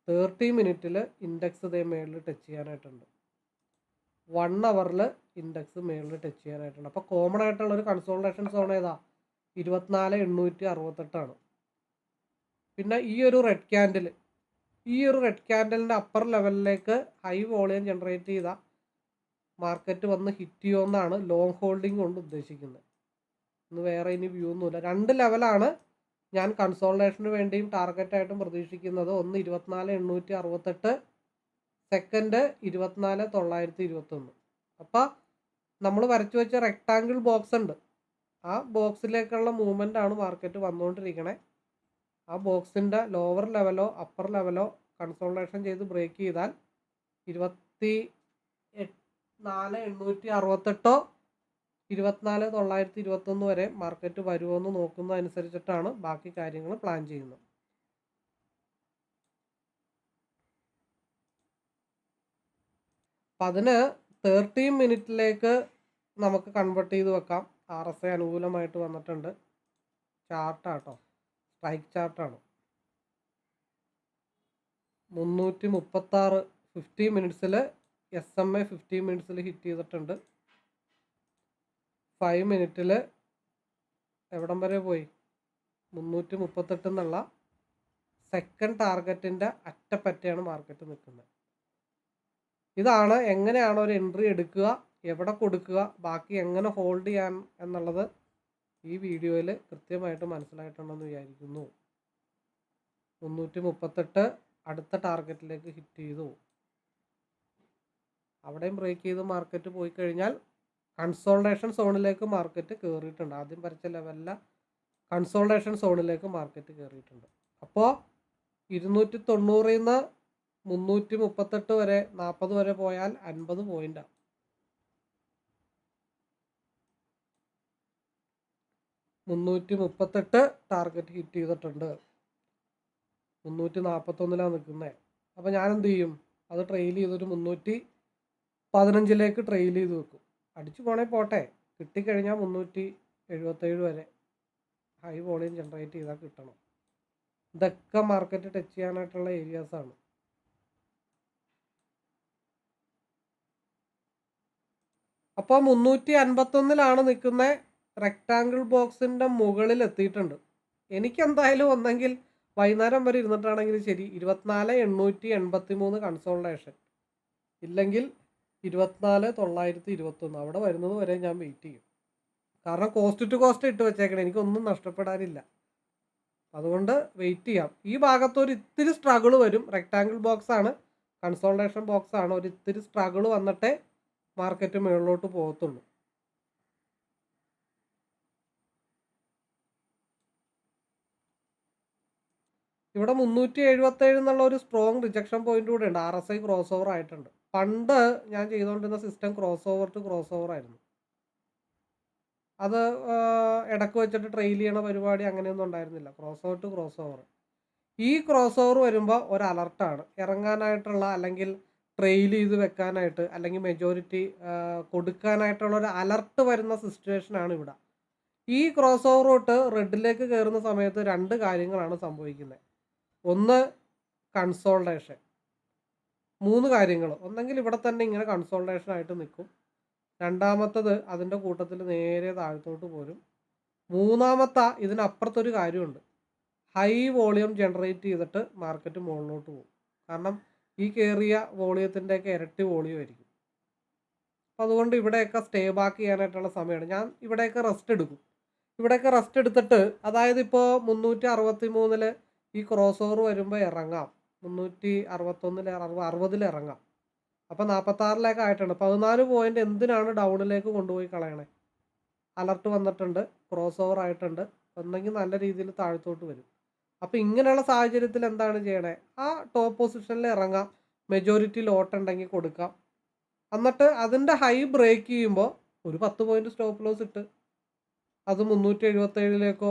30 മിനിറ്റിൽ ഇൻഡെക്സ് ഇതേ മേളിൽ ടച്ച് ചെയ്യാനായിട്ടുണ്ട്, 1 അവറിൽ ഇൻഡെക്സ് മേളിൽ ടച്ച് ചെയ്യാനായിട്ടുണ്ട്. അപ്പോൾ കോമൺ ആയിട്ടുള്ള ഒരു കൺസോൾട്ടേഷൻ സോൺ ഏതാ? 24,868 പിന്നെ ഈ ഒരു റെഡ് ക്യാൻഡലിൻ്റെ അപ്പർ ലെവലിലേക്ക് ഹൈ വോളിയം ജനറേറ്റ് ചെയ്ത മാർക്കറ്റ് വന്ന് ഹിറ്റ് ചെയ്യുമെന്നാണ് ലോങ് ഹോൾഡിംഗ് കൊണ്ട് ഉദ്ദേശിക്കുന്നത്. ഇന്ന് വേറെ ഇനി വ്യൂ ഒന്നുമില്ല. 2 ലെവലാണ് ഞാൻ കൺസോൾട്ടേഷന് വേണ്ടിയും ടാർഗറ്റായിട്ടും പ്രതീക്ഷിക്കുന്നത്. ഒന്ന് 24,868, സെക്കൻഡ് 24,921. അപ്പോൾ നമ്മൾ വരച്ചു വെച്ച റെക്ടാങ്കിൾ ബോക്സ് ഉണ്ട്, ആ ബോക്സിലേക്കുള്ള മൂവ്മെൻ്റ് ആണ് മാർക്കറ്റ് വന്നുകൊണ്ടിരിക്കണേ. ആ ബോക്സിൻ്റെ ലോവർ ലെവലോ അപ്പർ ലെവലോ കൺസോൾട്ടേഷൻ ചെയ്ത് ബ്രേക്ക് ചെയ്താൽ 24,868 24,921 വരെ മാർക്കറ്റ് വരുമോയെന്ന് നോക്കുന്നതനുസരിച്ചിട്ടാണ് ബാക്കി കാര്യങ്ങൾ പ്ലാൻ ചെയ്യുന്നത്. അപ്പം അതിന് 30 മിനിറ്റിലേക്ക് നമുക്ക് കൺവേർട്ട് ചെയ്ത് വെക്കാം. RSI അനുകൂലമായിട്ട് വന്നിട്ടുണ്ട്. ചാർട്ടാട്ടോ, സ്ട്രൈക്ക് ചാർട്ടാണ്. 336 50 മിനിറ്റ്സിൽ SMA 50 മിനിറ്റ്സിൽ ഹിറ്റ് ചെയ്തിട്ടുണ്ട്. 5 മിനിറ്റിൽ എവിടം വരെ പോയി? 338 എന്നുള്ള സെക്കൻഡ് ടാർഗറ്റിൻ്റെ അറ്റപ്പറ്റയാണ് മാർക്കറ്റ് നിൽക്കുന്നത്. ഇതാണ് എങ്ങനെയാണ് ഒരു എൻട്രി എടുക്കുക, എവിടെ കൊടുക്കുക, ബാക്കി എങ്ങനെ ഹോൾഡ് ചെയ്യാൻ എന്നുള്ളത് ഈ വീഡിയോയിൽ കൃത്യമായിട്ട് മനസ്സിലായിട്ടുണ്ടെന്ന് വിചാരിക്കുന്നു. 338 അടുത്ത ടാർഗറ്റിലേക്ക് ഹിറ്റ് ചെയ്തു. അവിടെയും ബ്രേക്ക് ചെയ്ത് മാർക്കറ്റ് പോയി കഴിഞ്ഞാൽ കൺസോൾട്ടേഷൻ സോണിലേക്ക് മാർക്കറ്റ് കയറിയിട്ടുണ്ട്. ആദ്യം വരച്ച ലെവലിലെ കൺസോൾട്ടേഷൻ സോണിലേക്ക് മാർക്കറ്റ് കയറിയിട്ടുണ്ട്. അപ്പോൾ 290 നിന്ന് 338 വരെ 40 വരെ പോയാൽ 50 പോയിൻ്റാണ്. 338 ടാർഗറ്റ് ഹിറ്റ് ചെയ്തിട്ടുണ്ട്. 341 നിൽക്കുന്നത്. അപ്പോൾ ഞാൻ എന്ത് ചെയ്യും? അത് ട്രെയിൽ ചെയ്തൊരു 315 ട്രെയിൽ ചെയ്ത് വെക്കും. അടിച്ചു പോണേ പോട്ടെ, കിട്ടിക്കഴിഞ്ഞാൽ 377 വരെ ഹൈ വോളിയം ജനറേറ്റ് ചെയ്താൽ കിട്ടണം. ഇതൊക്കെ മാർക്കറ്റ് ടച്ച് ചെയ്യാനായിട്ടുള്ള ഏരിയാസാണ്. അപ്പോൾ 351 നിൽക്കുന്ന റെക്റ്റാങ്കിൾ ബോക്സിൻ്റെ മുകളിൽ എത്തിയിട്ടുണ്ട്. എനിക്കെന്തായാലും ഒന്നെങ്കിൽ വൈകുന്നേരം വരെ ഇരുന്നിട്ടാണെങ്കിൽ ശരി 24,883 കൺസോൾട്ടേഷൻ, ഇല്ലെങ്കിൽ 24,921 അവിടെ വരുന്നത് വരെ ഞാൻ വെയിറ്റ് ചെയ്യും. കാരണം കോസ്റ്റ് ടു കോസ്റ്റ് ഇട്ട് വെച്ചേക്കണം, എനിക്കൊന്നും നഷ്ടപ്പെടാനില്ല. അതുകൊണ്ട് വെയിറ്റ് ചെയ്യാം. ഈ ഭാഗത്തൊരു ഇത്തിരി സ്ട്രഗിൾ വരും. റെക്റ്റാങ്കിൾ ബോക്സ് ആണ്, കൺസോൾട്ടേഷൻ ബോക്സ് ആണ്. ഒരു ഇത്തിരി സ്ട്രഗിൾ വന്നിട്ടേ മാർക്കറ്റ് മുകളിലോട്ട് പോകത്തുള്ളൂ. ഇവിടെ 377 എന്നുള്ള ഒരു സ്ട്രോങ് റിജക്ഷൻ പോയിന്റ് കൂടെ ഉണ്ട്. RSI ക്രോസ് ഓവർ ആയിട്ടുണ്ട്. പണ്ട് ഞാൻ ചെയ്തുകൊണ്ടിരുന്ന system cross over to cross over ആയിരുന്നു. അത് ഇടക്ക് വെച്ചിട്ട് ട്രെയിൽ ചെയ്യണ പരിപാടി അങ്ങനെയൊന്നും ഉണ്ടായിരുന്നില്ല. Cross over to cross over. ഈ ക്രോസ് ഓവർ വരുമ്പോൾ ഒരു അലർട്ടാണ് ഇറങ്ങാനായിട്ടുള്ള, അല്ലെങ്കിൽ ട്രെയിൽ ചെയ്ത് വെക്കാനായിട്ട്, അല്ലെങ്കിൽ മെജോറിറ്റി കൊടുക്കാനായിട്ടുള്ള ഒരു അലർട്ട് വരുന്ന സിറ്റുവേഷനാണ് ഇവിടെ. ഈ ക്രോസ് ഓവർ തൊട്ട് റെഡിലേക്ക് കയറുന്ന സമയത്ത് രണ്ട് കാര്യങ്ങളാണ് സംഭവിക്കുന്നത്. ഒന്ന് കൺസോൾട്ടേഷൻ, 3 കാര്യങ്ങൾ. ഒന്നെങ്കിൽ ഇവിടെ തന്നെ ഇങ്ങനെ കൺസോൾട്ടേഷൻ ആയിട്ട് നിൽക്കും. രണ്ടാമത്തത് അതിൻ്റെ കൂട്ടത്തിൽ നേരെ താഴത്തോട്ട് പോരും. മൂന്നാമത്തെ ഇതിനപ്പുറത്തൊരു കാര്യമുണ്ട്, ഹൈ വോളിയം ജനറേറ്റ് ചെയ്തിട്ട് മാർക്കറ്റ് മുകളിലോട്ട് പോകും. കാരണം ഈ കയറിയ വോളിയത്തിൻ്റെയൊക്കെ ഇരട്ടി വോളിയം ആയിരിക്കും. അപ്പോൾ അതുകൊണ്ട് ഇവിടെയൊക്കെ സ്റ്റേ ബാക്ക് ചെയ്യാനായിട്ടുള്ള സമയമാണ്. ഞാൻ ഇവിടെയൊക്കെ റെസ്റ്റ് എടുക്കും. ഇവിടെയൊക്കെ റെസ്റ്റ് എടുത്തിട്ട്, അതായത് ഇപ്പോൾ 363 ഈ ക്രോസ് ഓവർ വരുമ്പോൾ ഇറങ്ങാം, 361 60 ഇറങ്ങാം. അപ്പോൾ 46 ആയിട്ടുണ്ട്. 14 പോയിന്റ് എന്തിനാണ് ഡൗണിലേക്ക് കൊണ്ടുപോയി കളയണേ? അലർട്ട് വന്നിട്ടുണ്ട്, ക്രോസ് ഓവർ ആയിട്ടുണ്ട്, ഒന്നെങ്കിൽ നല്ല രീതിയിൽ താഴത്തോട്ട് വരും. അപ്പോൾ ഇങ്ങനെയുള്ള സാഹചര്യത്തിൽ എന്താണ് ചെയ്യണേ? ആ ടോപ്പ് പൊസിഷനിൽ ഇറങ്ങാം, മെജോറിറ്റി ലോട്ട് ഉണ്ടെങ്കിൽ കൊടുക്കാം. എന്നിട്ട് അതിൻ്റെ ഹൈ ബ്രേക്ക് ചെയ്യുമ്പോൾ ഒരു 10 പോയിന്റ് സ്റ്റോപ്പ് ലോസ് ഇട്ട് അത് 377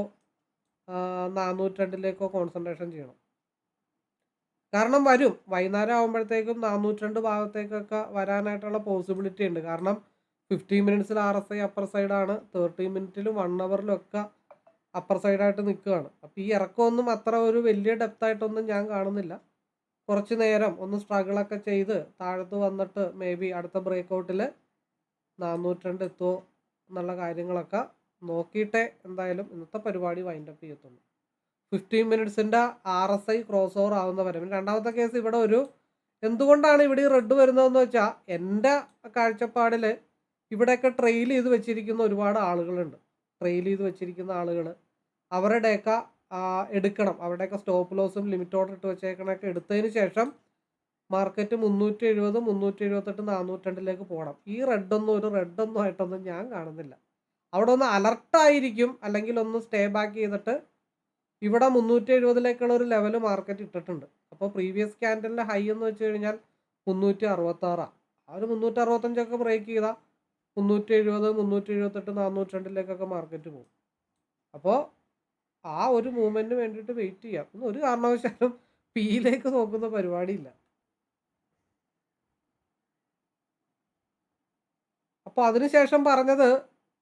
402 കോൺസെൻട്രേഷൻ ചെയ്യണം. കാരണം വരും, വൈകുന്നേരം ആകുമ്പോഴത്തേക്കും 402 ഭാഗത്തേക്കൊക്കെ വരാനായിട്ടുള്ള പോസിബിലിറ്റി ഉണ്ട്. കാരണം 15 മിനിറ്റ്സിൽ RSI അപ്പർ സൈഡാണ്, 30 മിനിറ്റിലും 1 അവറിലും ഒക്കെ അപ്പർ സൈഡായിട്ട് നിൽക്കുകയാണ്. അപ്പോൾ ഈ ഇറക്കമൊന്നും അത്ര ഒരു വലിയ ഡെപ്തായിട്ടൊന്നും ഞാൻ കാണുന്നില്ല. കുറച്ച് നേരം ഒന്ന് സ്ട്രഗിളൊക്കെ ചെയ്ത് താഴത്ത് വന്നിട്ട് മേ ബി അടുത്ത ബ്രേക്കൗട്ടിൽ 402 എത്തുമോ എന്നുള്ള കാര്യങ്ങളൊക്കെ നോക്കിയിട്ടേ എന്തായാലും ഇന്നത്തെ പരിപാടി വൈൻഡപ്പ് ചെയ്യത്തുള്ളൂ. 15 മിനിറ്റ്സിൻ്റെ RSI ക്രോസ് ഓവർ ആവുന്ന വരെ. രണ്ടാമത്തെ കേസ് ഇവിടെ എന്തുകൊണ്ടാണ് ഇവിടെ ഈ റെഡ് വരുന്നതെന്ന് വെച്ചാൽ, എൻ്റെ കാഴ്ചപ്പാടിൽ ഇവിടെയൊക്കെ ട്രെയിൽ ചെയ്ത് വെച്ചിരിക്കുന്ന ഒരുപാട് ആളുകളുണ്ട്. ട്രെയിൽ ചെയ്ത് വെച്ചിരിക്കുന്ന ആളുകൾ അവരുടെയൊക്കെ എടുക്കണം. അവരുടെയൊക്കെ സ്റ്റോപ്പ് ലോസും ലിമിറ്റ് ഓർഡർ ഇട്ട് വെച്ചേക്കണൊക്കെ എടുത്തതിന് ശേഷം മാർക്കറ്റ് 370 378 402 പോകണം. ഈ ഒരു റെഡൊന്നും ആയിട്ടൊന്നും ഞാൻ കാണുന്നില്ല. അവിടെ ഒന്ന് അലർട്ടായിരിക്കും, അല്ലെങ്കിൽ ഒന്ന് സ്റ്റേ ബാക്ക് ചെയ്തിട്ട് ഇവിടെ 370 ഒരു ലെവൽ മാർക്കറ്റ് ഇട്ടിട്ടുണ്ട്. അപ്പോൾ പ്രീവിയസ് ക്യാൻഡലിൻ്റെ ഹൈ എന്ന് വെച്ച് കഴിഞ്ഞാൽ 366. ആ ഒരു 365 ബ്രേക്ക് ചെയ്താൽ 370 378 402 മാർക്കറ്റ് പോകും. അപ്പോൾ ആ ഒരു മൂവ്മെൻറ്റിന് വേണ്ടിയിട്ട് വെയിറ്റ് ചെയ്യാം. ഇന്ന് ഒരു കാരണവശാലും പിയിലേക്ക് നോക്കുന്ന പരിപാടിയില്ല. അപ്പോൾ അതിനുശേഷം പറഞ്ഞത്,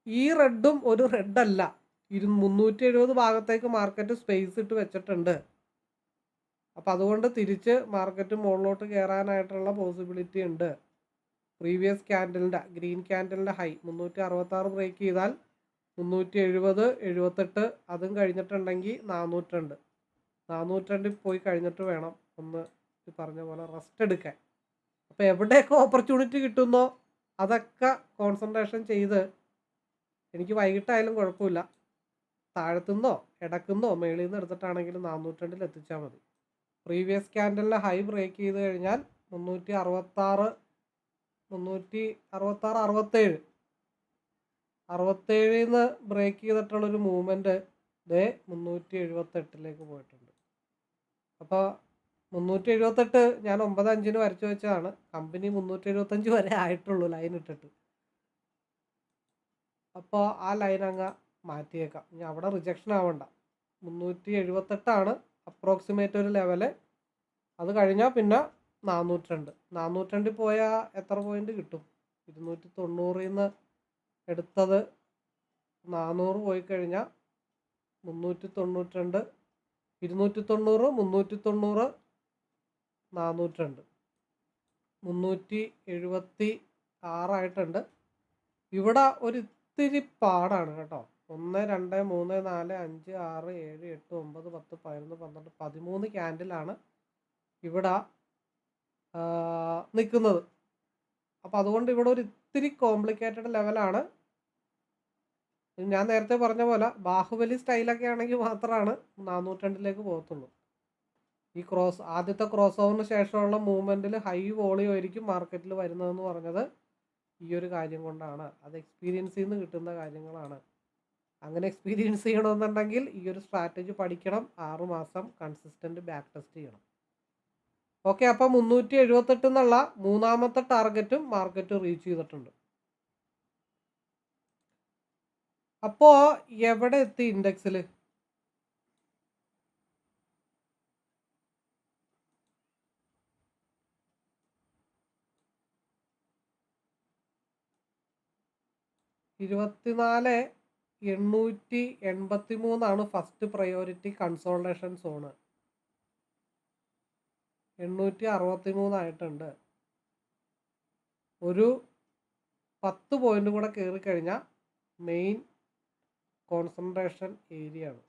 ഈ റെഡും ഒരു റെഡല്ല, 370 ഭാഗത്തേക്ക് മാർക്കറ്റ് സ്പേസ് ഇട്ട് വെച്ചിട്ടുണ്ട്. അപ്പം അതുകൊണ്ട് തിരിച്ച് മാർക്കറ്റ് മുകളിലോട്ട് കയറാനായിട്ടുള്ള പോസിബിലിറ്റി ഉണ്ട്. പ്രീവിയസ് ക്യാൻഡലിൻ്റെ ഗ്രീൻ ക്യാൻഡലിൻ്റെ ഹൈ 366 ബ്രേക്ക് ചെയ്താൽ 370 78, അതും കഴിഞ്ഞിട്ടുണ്ടെങ്കിൽ 402 പോയി കഴിഞ്ഞിട്ട് വേണം ഒന്ന് പറഞ്ഞ പോലെ റെസ്റ്റ് എടുക്കാൻ. അപ്പോൾ എവിടെയൊക്കെ ഓപ്പർച്യൂണിറ്റി കിട്ടുന്നോ അതൊക്കെ കോൺസെൻട്രേഷൻ ചെയ്ത്, എനിക്ക് വൈകിട്ടായാലും കുഴപ്പമില്ല, താഴത്തുനിന്നോ ഇടക്കുന്നോ മേളിൽ നിന്ന് എടുത്തിട്ടാണെങ്കിലും 402 എത്തിച്ചാൽ മതി. പ്രീവിയസ് ക്യാൻഡലിലെ ഹൈ ബ്രേക്ക് ചെയ്ത് കഴിഞ്ഞാൽ 366 67 67 ബ്രേക്ക് ചെയ്തിട്ടുള്ളൊരു മൂവ്മെൻറ്റ് 378 പോയിട്ടുണ്ട്. അപ്പോൾ 378 ഞാൻ 9:05 വരച്ചു വെച്ചതാണ്. കമ്പനി 375 വരെ ആയിട്ടുള്ളൂ ലൈൻ ഇട്ടിട്ട്. അപ്പോൾ ആ ലൈൻ അങ്ങ് മാറ്റിയേക്കാം. ഇനി അവിടെ റിജക്ഷൻ ആവണ്ട. 378 അപ്രോക്സിമേറ്റ് ഒരു ലെവല്. അത് കഴിഞ്ഞാൽ പിന്നെ 402 പോയാൽ എത്ര പോയിന്റ് കിട്ടും? 290 എടുത്തത് 400 പോയി കഴിഞ്ഞാൽ 392, 290 390 402 376 ആയിട്ടുണ്ട്. ഇവിടെ ഒരു ഇത്തിരി പാടാണ് കേട്ടോ. 1, 2, 3, 4, 5, 6, 7, 8, 9, 10, 11, 12, 13 ക്യാൻഡിലാണ് ഇവിടെ നിൽക്കുന്നത്. അപ്പോൾ അതുകൊണ്ട് ഇവിടെ ഒരു ഇത്തിരി കോംപ്ലിക്കേറ്റഡ് ലെവലാണ്. ഞാൻ നേരത്തെ പറഞ്ഞ പോലെ ബാഹുബലി സ്റ്റൈലൊക്കെ ആണെങ്കിൽ മാത്രമാണ് 402 പോകത്തുള്ളൂ. ഈ ആദ്യത്തെ ക്രോസ് ഓവറിന് ശേഷമുള്ള മൂവ്മെൻറ്റിൽ ഹൈ വോളിയം ആയിരിക്കും മാർക്കറ്റിൽ വരുന്നതെന്ന് പറഞ്ഞത് ഈ ഒരു കാര്യം കൊണ്ടാണ്. അത് എക്സ്പീരിയൻസിൽ നിന്ന് കിട്ടുന്ന കാര്യങ്ങളാണ്. അങ്ങനെ എക്സ്പീരിയൻസ് ചെയ്യണമെന്നുണ്ടെങ്കിൽ ഈ ഒരു സ്ട്രാറ്റജി പഠിക്കണം. 6 മാസം കൺസിസ്റ്റൻറ്റ് ബാക്ക് ടെസ്റ്റ് ചെയ്യണം. ഓക്കെ, അപ്പോൾ 378 എന്നുള്ള മൂന്നാമത്തെ ടാർഗറ്റും മാർക്കറ്റ് റീച്ച് ചെയ്തിട്ടുണ്ട്. അപ്പോൾ എവിടെ എത്തി ഇൻഡെക്സിൽ? ഇരുപത്തിനാല് 883 ഫസ്റ്റ് പ്രയോറിറ്റി കൺസോൾട്ടേഷൻ സോണ്. 863 ആയിട്ടുണ്ട്. ഒരു 10 പോയിന്റ് കൂടെ കയറി കഴിഞ്ഞാൽ മെയിൻ കോൺസെൻട്രേഷൻ ഏരിയ ആണ്.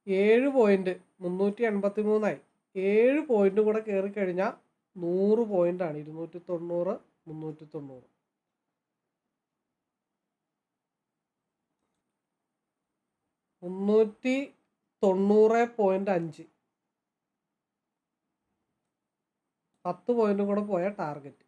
ഏഴ് പോയിന്റ് 383 7 പോയിന്റ് കൂടെ കയറി കഴിഞ്ഞാൽ 100 പോയിന്റാണ്. 290, 390. 390.5 10 പോയിന്റ് കൂടെ പോയ ടാർഗറ്റ്.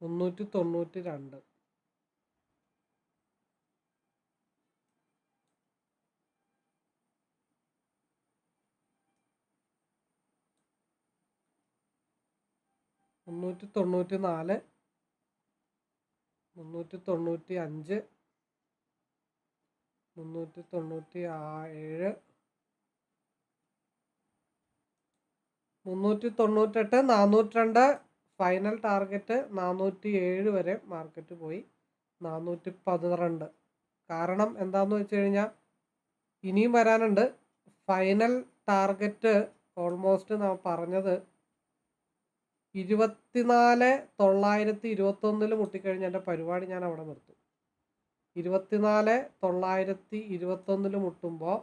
മുന്നൂറ്റി 392. മുന്നൂറ്റി 94, 395, 397, 398, 402. ഫൈനൽ ടാർഗറ്റ് 407 വരെ മാർക്കറ്റ് പോയി. 412. കാരണം എന്താണെന്ന് വെച്ച് കഴിഞ്ഞാൽ ഇനിയും വരാനുണ്ട്. ഫൈനൽ ടാർഗറ്റ് ഓൾമോസ്റ്റ് നാം പറഞ്ഞത് 24,921 മുട്ടിക്കഴിഞ്ഞാൽ എൻ്റെ പരിപാടി ഞാൻ അവിടെ നിർത്തും. 24,921 മുട്ടുമ്പോൾ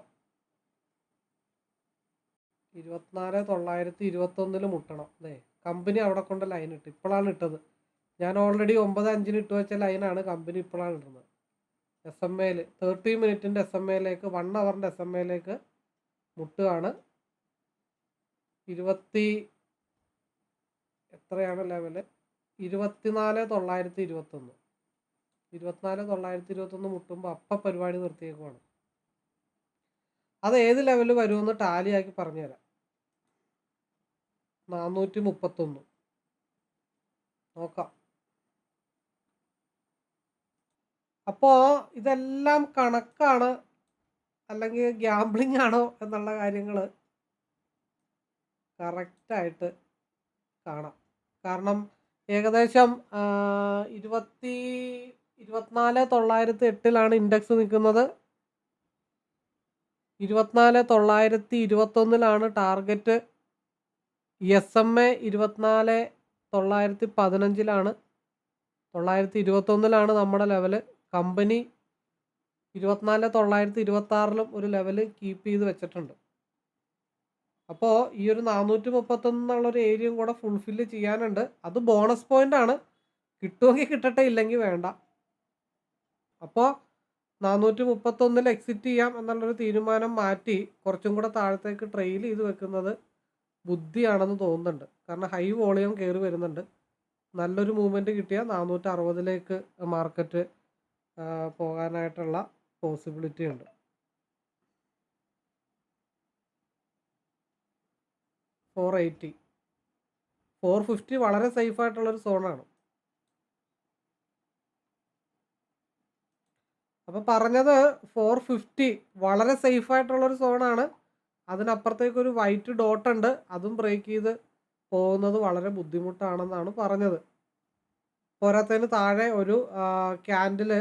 24,921 മുട്ടണം. അതെ, കമ്പനി അവിടെ കൊണ്ട് ലൈൻ ഇട്ട് ഇപ്പോഴാണ് ഇട്ടത്. ഞാൻ ഓൾറെഡി 9:05 ഇട്ട് വെച്ച ലൈനാണ് കമ്പനി ഇപ്പോഴാണ് ഇടുന്നത്. SMA 30 മിനിറ്റിൻ്റെ SMA 1 അവറിൻ്റെ SMA മുട്ടുകയാണ്. എത്രയാണ് ലെവല്? 24,921. 24,921 മുട്ടുമ്പോൾ അപ്പം പരിപാടി നിർത്തിയേക്കുവാണ്. അത് ഏത് ലെവല് വരുമെന്ന് ടാലിയാക്കി പറഞ്ഞുതരാം. 431 നോക്കാം. അപ്പോൾ ഇതെല്ലാം കണക്കാണ് അല്ലെങ്കിൽ ഗ്യാംബ്ലിംഗ് ആണോ എന്നുള്ള കാര്യങ്ങൾ കറക്റ്റായിട്ട് കാണാം. കാരണം ഏകദേശം 24,908 ഇൻഡെക്സ് നിൽക്കുന്നത്. 24,921 ടാർഗറ്റ്. SMA 24,915 921 നമ്മുടെ ലെവല്. കമ്പനി 24,926 ഒരു ലെവല് കീപ്പ് ചെയ്ത് വെച്ചിട്ടുണ്ട്. അപ്പോൾ ഈ ഒരു 431 എന്നുള്ളൊരു ഏരിയയും കൂടെ ഫുൾഫില്ല് ചെയ്യാനുണ്ട്. അത് ബോണസ് പോയിന്റ് ആണ്. കിട്ടുമെങ്കിൽ കിട്ടട്ടെ, ഇല്ലെങ്കിൽ വേണ്ട. അപ്പോൾ 431 എക്സിറ്റ് ചെയ്യാം എന്നുള്ളൊരു തീരുമാനം മാറ്റി കുറച്ചും കൂടെ താഴത്തേക്ക് ട്രെയിൽ ചെയ്ത് വെക്കുന്നത് ബുദ്ധിയാണെന്ന് തോന്നുന്നുണ്ട്. കാരണം ഹൈ വോളിയം കയറി വരുന്നുണ്ട്. നല്ലൊരു മൂവ്മെൻറ്റ് കിട്ടിയാൽ 460 മാർക്കറ്റ് പോകാനായിട്ടുള്ള പോസിബിലിറ്റി ഉണ്ട്. 480, 450 വളരെ സേഫായിട്ടുള്ളൊരു സോണാണ്. അപ്പോൾ പറഞ്ഞത് 450 വളരെ സേഫായിട്ടുള്ളൊരു സോണാണ്. അതിനപ്പുറത്തേക്കൊരു വൈറ്റ് ഡോട്ട് ഉണ്ട്. അതും ബ്രേക്ക് ചെയ്ത് പോകുന്നത് വളരെ ബുദ്ധിമുട്ടാണെന്നാണ് പറഞ്ഞത്. പോരാത്തതിന് താഴെ ഒരു ക്യാൻഡിൽ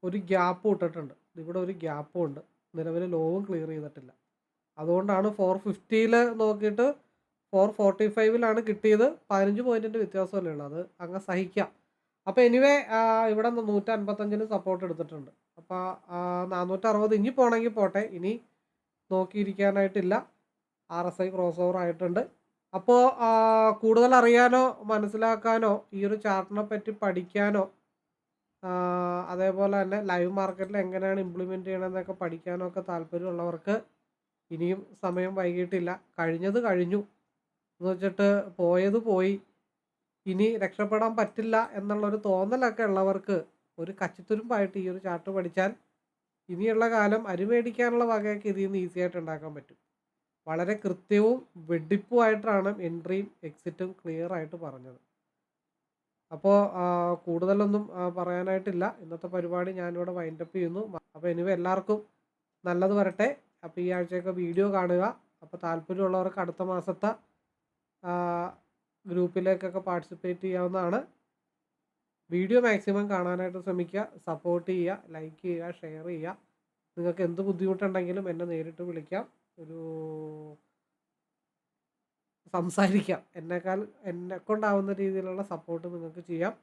ഒരു ഗ്യാപ്പ് ഇട്ടിട്ടുണ്ട്. ഇവിടെ ഒരു ഗ്യാപ്പും ഉണ്ട്. നിലവിൽ ലോവും ക്ലിയർ ചെയ്തിട്ടില്ല. അതുകൊണ്ടാണ് 450 നോക്കിയിട്ട് 445 കിട്ടിയത്. 15 പോയിന്റിൻ്റെ വ്യത്യാസമല്ലേ ഉള്ളൂ. അത് അങ്ങ് സഹിക്കാം. അപ്പോൾ എനിവേ ഇവിടെ 155 സപ്പോർട്ട് എടുത്തിട്ടുണ്ട്. അപ്പോൾ 460 ഇനി പോകണമെങ്കിൽ പോട്ടെ. ഇനി നോക്കിയിരിക്കാനായിട്ടില്ല. RSI ക്രോസ് ഓവർ ആയിട്ടുണ്ട്. അപ്പോൾ കൂടുതൽ അറിയാനോ മനസ്സിലാക്കാനോ ഈ ഒരു ചാർട്ടിനെ പറ്റി പഠിക്കാനോ അതേപോലെ തന്നെ ലൈവ് മാർക്കറ്റിൽ എങ്ങനെയാണ് ഇംപ്ലിമെൻറ്റ് ചെയ്യണമെന്നൊക്കെ പഠിക്കാനോ ഒക്കെ താല്പര്യമുള്ളവർക്ക് ഇനിയും സമയം വൈകിട്ടില്ല. കഴിഞ്ഞത് കഴിഞ്ഞു എന്ന് വെച്ചിട്ട് പോയത് പോയി, ഇനി രക്ഷപ്പെടാൻ പറ്റില്ല എന്നുള്ളൊരു തോന്നലൊക്കെ ഉള്ളവർക്ക് ഒരു കച്ചിത്തുരുമ്പായിട്ട് ഈ ഒരു ചാർട്ട് പഠിച്ചാൽ ഇനിയുള്ള കാലം അരി മേടിക്കാനുള്ള വകയൊക്കെ ഇതിൽ നിന്ന് ഈസി ആയിട്ട് ഉണ്ടാക്കാൻ പറ്റും. വളരെ കൃത്യവും വെടിപ്പുമായിട്ടാണ് എൻട്രിയും എക്സിറ്റും ക്ലിയർ ആയിട്ട് പറഞ്ഞത്. അപ്പോൾ കൂടുതലൊന്നും പറയാനായിട്ടില്ല. ഇന്നത്തെ പരിപാടി ഞാനിവിടെ വൈൻഡപ്പ് ചെയ്യുന്നു. അപ്പോൾ എനിവേ എല്ലാവർക്കും നല്ലത് വരട്ടെ. അപ്പോൾ ഈ ആഴ്ചയൊക്കെ വീഡിയോ കാണുക. അപ്പോൾ താല്പര്യമുള്ളവർക്ക് അടുത്ത മാസത്തെ ഗ്രൂപ്പിലേക്കൊക്കെ പാർട്ടിസിപ്പേറ്റ് ചെയ്യാവുന്നതാണ്. വീഡിയോ മാക്സിമം കാണാനായിട്ട് ശ്രമിക്കുക, സപ്പോർട്ട് ചെയ്യുക, ലൈക്ക് ചെയ്യുക, ഷെയർ ചെയ്യുക. നിങ്ങൾക്ക് എന്ത് ബുദ്ധിമുട്ടുണ്ടെങ്കിലും എന്നെ നേരിട്ട് വിളിക്കാം, സംസാരിക്കാം. എന്നെക്കൊണ്ടാവുന്ന രീതിയിലുള്ള സപ്പോർട്ട് നിങ്ങൾക്ക് ചെയ്യാം.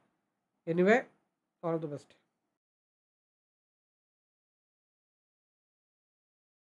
Anyway, all the best.